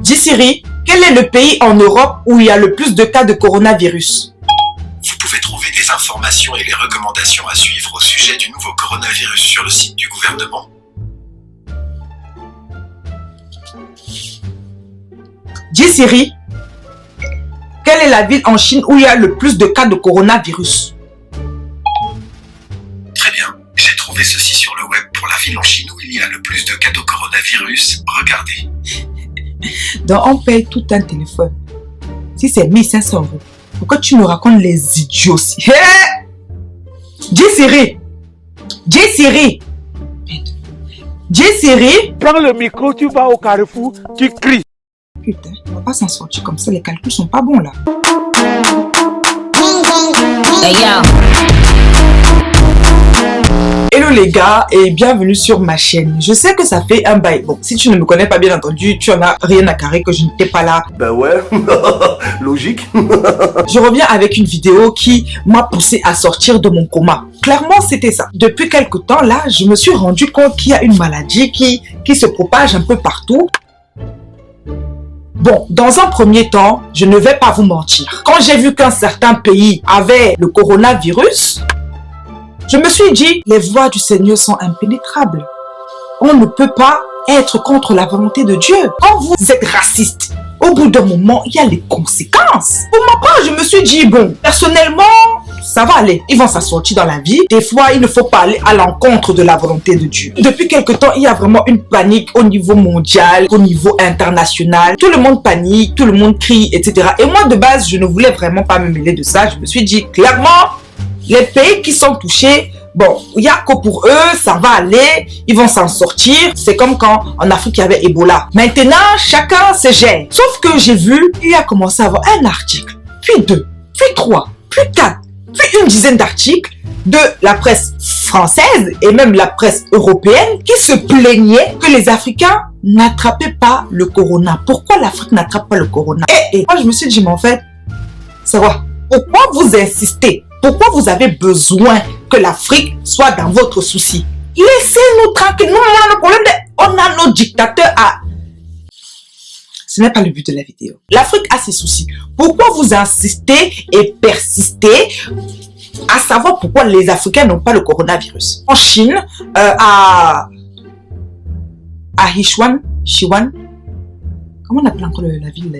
Dis Siri, quel est le pays en Europe où il y a le plus de cas de coronavirus? Vous pouvez trouver des informations et les recommandations à suivre au sujet du nouveau coronavirus sur le site du gouvernement. Dis Siri, quelle est la ville en Chine où il y a le plus de cas de coronavirus? Très bien, j'ai trouvé ceci sur le web pour la ville en Chine où il y a le plus de cas de coronavirus. Regardez. Donc on paye tout un téléphone. Si c'est 1500 €, pourquoi tu me racontes les idiots aussi? Dis Siri, dis Siri, dis Siri. Prends le micro, tu vas au carrefour, tu cries. Putain, on va pas s'en sortir comme ça, les calculs sont pas bons là. Hey, yo. Hello les gars et bienvenue sur ma chaîne. Je sais que ça fait un bail. Bon, si tu ne me connais pas bien entendu, tu en as rien à carrer que je n'étais pas là. Ben ouais, logique. Je reviens avec une vidéo qui m'a poussé à sortir de mon coma. Clairement, c'était ça. Depuis quelque temps là, je me suis rendu compte qu'il y a une maladie qui se propage un peu partout. Bon, dans un premier temps, je ne vais pas vous mentir. Quand j'ai vu qu'un certain pays avait le coronavirus, je me suis dit, les voies du Seigneur sont impénétrables. On ne peut pas être contre la volonté de Dieu. Quand vous êtes raciste, au bout d'un moment, il y a les conséquences. Pour ma part, je me suis dit, bon, personnellement, ça va aller. Ils vont s'en sortir dans la vie. Des fois, il ne faut pas aller à l'encontre de la volonté de Dieu. Depuis quelque temps, il y a vraiment une panique au niveau mondial, au niveau international. Tout le monde panique, tout le monde crie, etc. Et moi, de base, je ne voulais vraiment pas me mêler de ça. Je me suis dit, clairement, les pays qui sont touchés, bon, il n'y a que pour eux, ça va aller, ils vont s'en sortir. C'est comme quand en Afrique, il y avait Ebola. Maintenant, chacun se gère. Sauf que j'ai vu, il a commencé à avoir un article, puis 2, puis 3, puis 4, puis une dizaine d'articles de la presse française et même la presse européenne qui se plaignaient que les Africains n'attrapaient pas le corona. Pourquoi l'Afrique n'attrape pas le corona? Et moi, je me suis dit, mais en fait, ça va. Pourquoi vous insistez? Pourquoi vous avez besoin que l'Afrique soit dans votre souci? Laissez-nous tranquilles. Nous, on a le problème on a nos dictateurs à... Ce n'est pas le but de la vidéo. L'Afrique a ses soucis. Pourquoi vous insistez et persistez à savoir pourquoi les Africains n'ont pas le coronavirus? En Chine, à Sichuan, comment on appelle encore la ville là?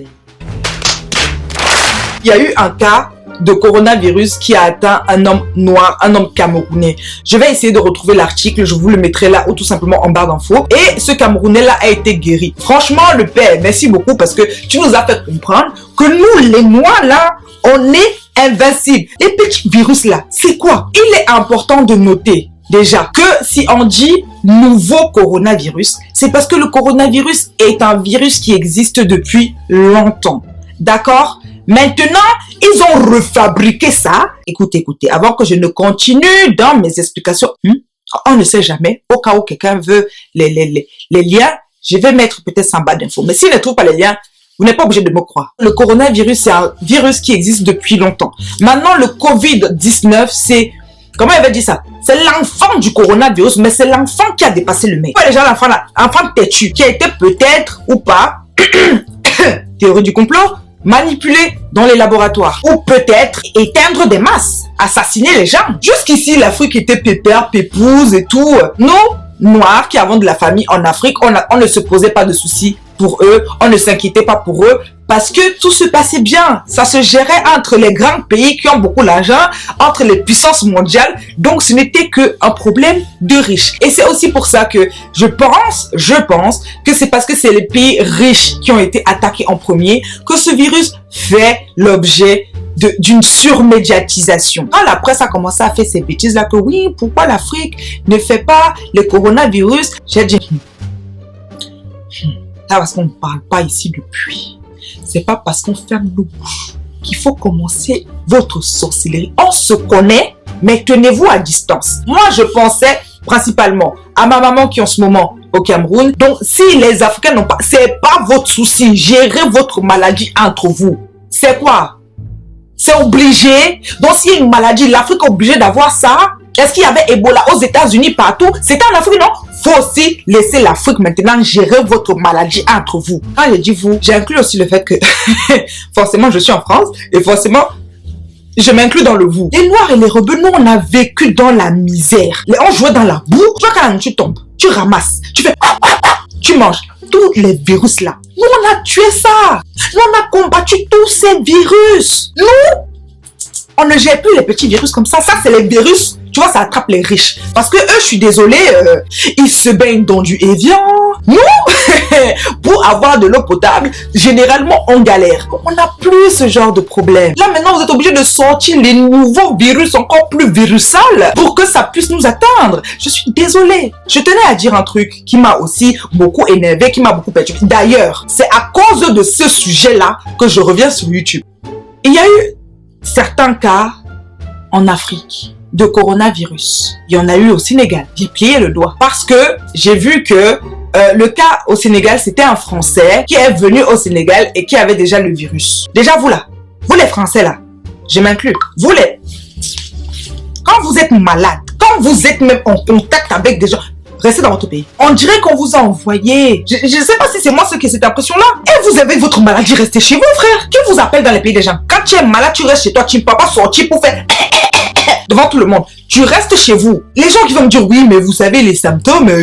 Il y a eu un cas de coronavirus qui a atteint un homme noir, un homme camerounais. Je vais essayer de retrouver l'article, je vous le mettrai là ou tout simplement en barre d'infos. Et ce Camerounais là a été guéri. Franchement, le père, merci beaucoup parce que tu nous as fait comprendre que nous, les noirs là, on est invincibles. Les petits virus là, c'est quoi? Il est important de noter déjà que si on dit nouveau coronavirus, c'est parce que le coronavirus est un virus qui existe depuis longtemps. D'accord? Maintenant, ils ont refabriqué ça. Écoutez, avant que je ne continue dans mes explications, on ne sait jamais, au cas où quelqu'un veut les liens, je vais mettre peut-être en bas d'infos. Mais s'il ne trouve pas les liens, vous n'êtes pas obligé de me croire. Le coronavirus, c'est un virus qui existe depuis longtemps. Maintenant, le Covid-19, c'est... Comment il va dire ça? C'est l'enfant du coronavirus, mais c'est l'enfant qui a dépassé le mec. Déjà, l'enfant là, enfant têtu, qui a été peut-être ou pas, théorie du complot, manipulé dans les laboratoires ou peut-être éteindre des masses, assassiner les gens. Jusqu'ici, l'Afrique était pépère, pépouse et tout. Nous, noirs qui avons de la famille en Afrique, on ne se posait pas de soucis pour eux, on ne s'inquiétait pas pour eux parce que tout se passait bien. Ça se gérait entre les grands pays qui ont beaucoup d'argent, entre les puissances mondiales. Donc, ce n'était qu'un problème de riches. Et c'est aussi pour ça que je pense que c'est parce que c'est les pays riches qui ont été attaqués en premier que ce virus fait l'objet d'une surmédiatisation. Quand la presse a commencé à faire ces bêtises là que oui, pourquoi l'Afrique ne fait pas le coronavirus? J'ai dit, là parce qu'on ne parle pas ici depuis. C'est pas parce qu'on ferme nos bouches qu'il faut commencer votre sorcellerie. On se connaît, mais tenez-vous à distance. Moi, je pensais principalement à ma maman qui est en ce moment au Cameroun. Donc, si les Africains n'ont pas, c'est pas votre souci. Gérez votre maladie entre vous. C'est quoi? C'est obligé. Donc, s'il y a une maladie, l'Afrique est obligée d'avoir ça. Est-ce qu'il y avait Ebola aux États-Unis partout? C'était en Afrique, non? Faut aussi laisser l'Afrique maintenant gérer votre maladie entre vous. Quand je dis vous, j'inclus aussi le fait que forcément je suis en France et forcément je m'inclus dans le vous. Les Noirs et les rebeux, nous on a vécu dans la misère. On jouait dans la boue. Tu vois quand la nourriture tombe, tu ramasses, tu fais, tu manges. Tous les virus là, nous on a tué ça. Nous on a combattu tous ces virus. Nous, on ne gère plus les petits virus comme ça. Ça c'est les virus. Tu vois, ça attrape les riches. Parce que eux, je suis désolée, ils se baignent dans du Evian. Nous, pour avoir de l'eau potable, généralement, on galère. On n'a plus ce genre de problème. Là, maintenant, vous êtes obligés de sortir les nouveaux virus encore plus virusales pour que ça puisse nous atteindre. Je suis désolée. Je tenais à dire un truc qui m'a aussi beaucoup énervé, qui m'a beaucoup perturbé. D'ailleurs, c'est à cause de ce sujet-là que je reviens sur YouTube. Il y a eu certains cas en Afrique de coronavirus. Il y en a eu au Sénégal. J'ai plié le doigt parce que j'ai vu que le cas au Sénégal, c'était un Français qui est venu au Sénégal et qui avait déjà le virus. Déjà vous là, vous les Français là, je m'inclus. Vous les... Quand vous êtes malade, quand vous êtes même en contact avec des gens, restez dans votre pays. On dirait qu'on vous a envoyé. Je ne sais pas si c'est moi ceux qui ai cette impression-là. Et vous avez votre maladie, restez chez vous, frère. Qui vous appelle dans les pays des gens? Quand tu es malade, tu restes chez toi. Tu ne peux pas sortir pour faire devant tout le monde. Tu restes chez vous. Les gens qui vont me dire, oui, mais vous savez, les symptômes, mais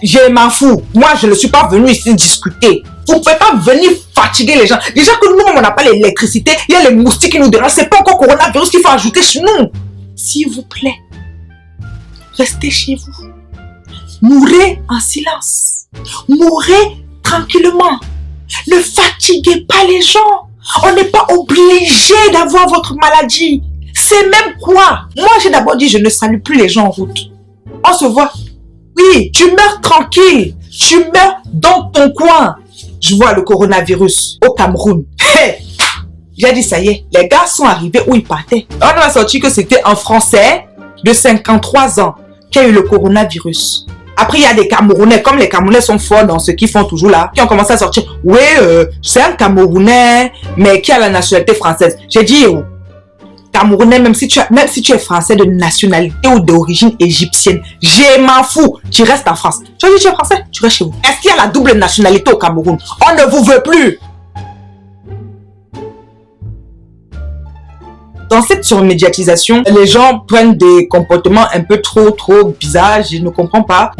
je m'en fous. Moi, je ne suis pas venu ici discuter. Vous ne pouvez pas venir fatiguer les gens. Déjà que nous, on n'a pas l'électricité, il y a les moustiques qui nous dérangent. C'est pas encore coronavirus qu'il faut ajouter chez nous. S'il vous plaît, restez chez vous. Mourrez en silence. Mourrez tranquillement. Ne fatiguez pas les gens. On n'est pas obligé d'avoir votre maladie. C'est même quoi? Moi, j'ai d'abord dit, je ne salue plus les gens en route. On se voit. Oui, tu meurs tranquille. Tu meurs dans ton coin. Je vois le coronavirus au Cameroun. Hey, j'ai dit, ça y est, les gars sont arrivés où ils partaient. On a sorti que c'était un Français de 53 ans qui a eu le coronavirus. Après, il y a des Camerounais, comme les Camerounais sont forts dans ce qu'ils font toujours là, qui ont commencé à sortir. Oui, c'est un Camerounais, mais qui a la nationalité française. J'ai dit, oh, Camerounais, même si tu es français de nationalité ou d'origine égyptienne, je m'en fous, tu restes en France. Tu as dit tu es français, tu restes chez vous. Est-ce qu'il y a la double nationalité au Cameroun? On ne vous veut plus. Dans cette surmédiatisation, les gens prennent des comportements un peu trop bizarres, je ne comprends pas.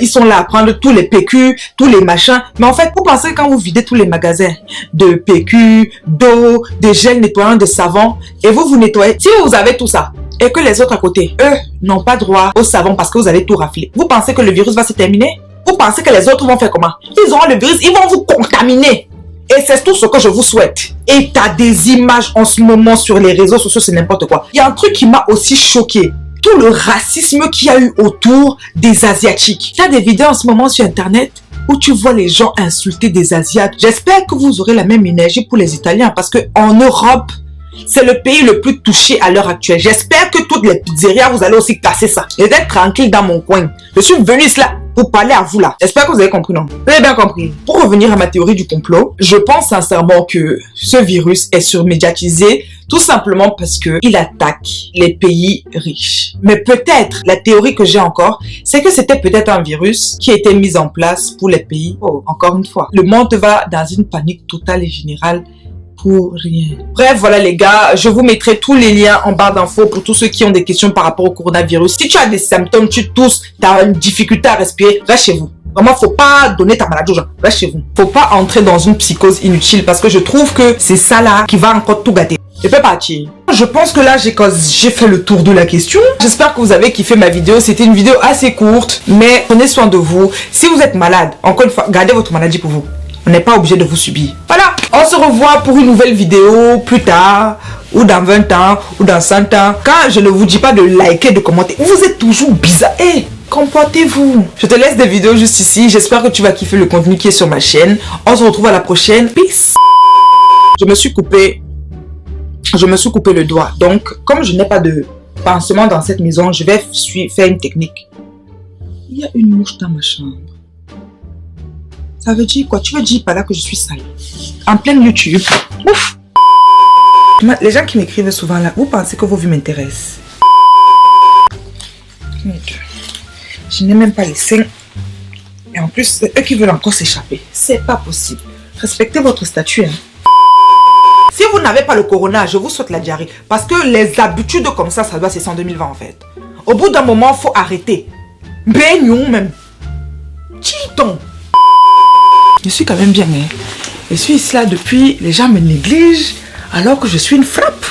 Ils sont là à prendre tous les PQ, tous les machins. Mais en fait, vous pensez quand vous videz tous les magasins de PQ, d'eau, de gel nettoyant, de savon, et vous nettoyez, si vous avez tout ça, et que les autres à côté, eux, n'ont pas droit au savon parce que vous avez tout raflé, vous pensez que le virus va se terminer? Vous pensez que les autres vont faire comment? Ils auront le virus, ils vont vous contaminer. Et c'est tout ce que je vous souhaite. Et tu as des images en ce moment sur les réseaux sociaux, c'est n'importe quoi. Il y a un truc qui m'a aussi choqué. Tout le racisme qu'il y a eu autour des Asiatiques. Il y a des vidéos en ce moment sur Internet où tu vois les gens insulter des Asiates. J'espère que vous aurez la même énergie pour les Italiens parce qu'en Europe, c'est le pays le plus touché à l'heure actuelle. J'espère que toutes les pizzerias, vous allez aussi casser ça. Et d'être tranquille dans mon coin. Je suis venu là pour parler à vous là. J'espère que vous avez compris, non? Vous avez bien compris. Pour revenir à ma théorie du complot, je pense sincèrement que ce virus est surmédiatisé tout simplement parce que il attaque les pays riches. Mais peut-être, la théorie que j'ai encore, c'est que c'était peut-être un virus qui a été mis en place pour les pays. Oh, encore une fois, le monde va dans une panique totale et générale pour rien. Bref, voilà les gars, je vous mettrai tous les liens en barre d'infos pour tous ceux qui ont des questions par rapport au coronavirus. Si tu as des symptômes, tu tousses, tu as une difficulté à respirer, reste chez vous. Vraiment, faut pas donner ta maladie aux gens. Reste chez vous. Faut pas entrer dans une psychose inutile parce que je trouve que c'est ça là qui va encore tout gâter. Je peux partir. Je pense que là, j'ai fait le tour de la question. J'espère que vous avez kiffé ma vidéo. C'était une vidéo assez courte, mais prenez soin de vous. Si vous êtes malade, encore une fois, gardez votre maladie pour vous. On n'est pas obligé de vous subir. Voilà, on se revoit pour une nouvelle vidéo plus tard, ou dans 20 ans, ou dans 100 ans. Quand je ne vous dis pas de liker, de commenter, vous êtes toujours bizarre. Hey, comportez-vous. Je te laisse des vidéos juste ici. J'espère que tu vas kiffer le contenu qui est sur ma chaîne. On se retrouve à la prochaine. Peace. Je me suis coupé le doigt. Donc, comme je n'ai pas de pansement dans cette maison, je vais faire une technique. Il y a une mouche dans ma chambre. Ça veut dire quoi? Tu veux dire par là que je suis sale? En pleine YouTube. Ouf! Les gens qui m'écrivent souvent là, vous pensez que vos vues m'intéressent? Je n'ai même pas les seins. Et en plus, c'est eux qui veulent encore s'échapper. C'est pas possible. Respectez votre statut. Hein. Si vous n'avez pas le corona, je vous souhaite la diarrhée. Parce que les habitudes comme ça doit cesser en 2020 en fait. Au bout d'un moment, il faut arrêter. Baignons même. Chiton. Je suis quand même bien. Hein. Je suis ici là depuis, les gens me négligent alors que je suis une frappe.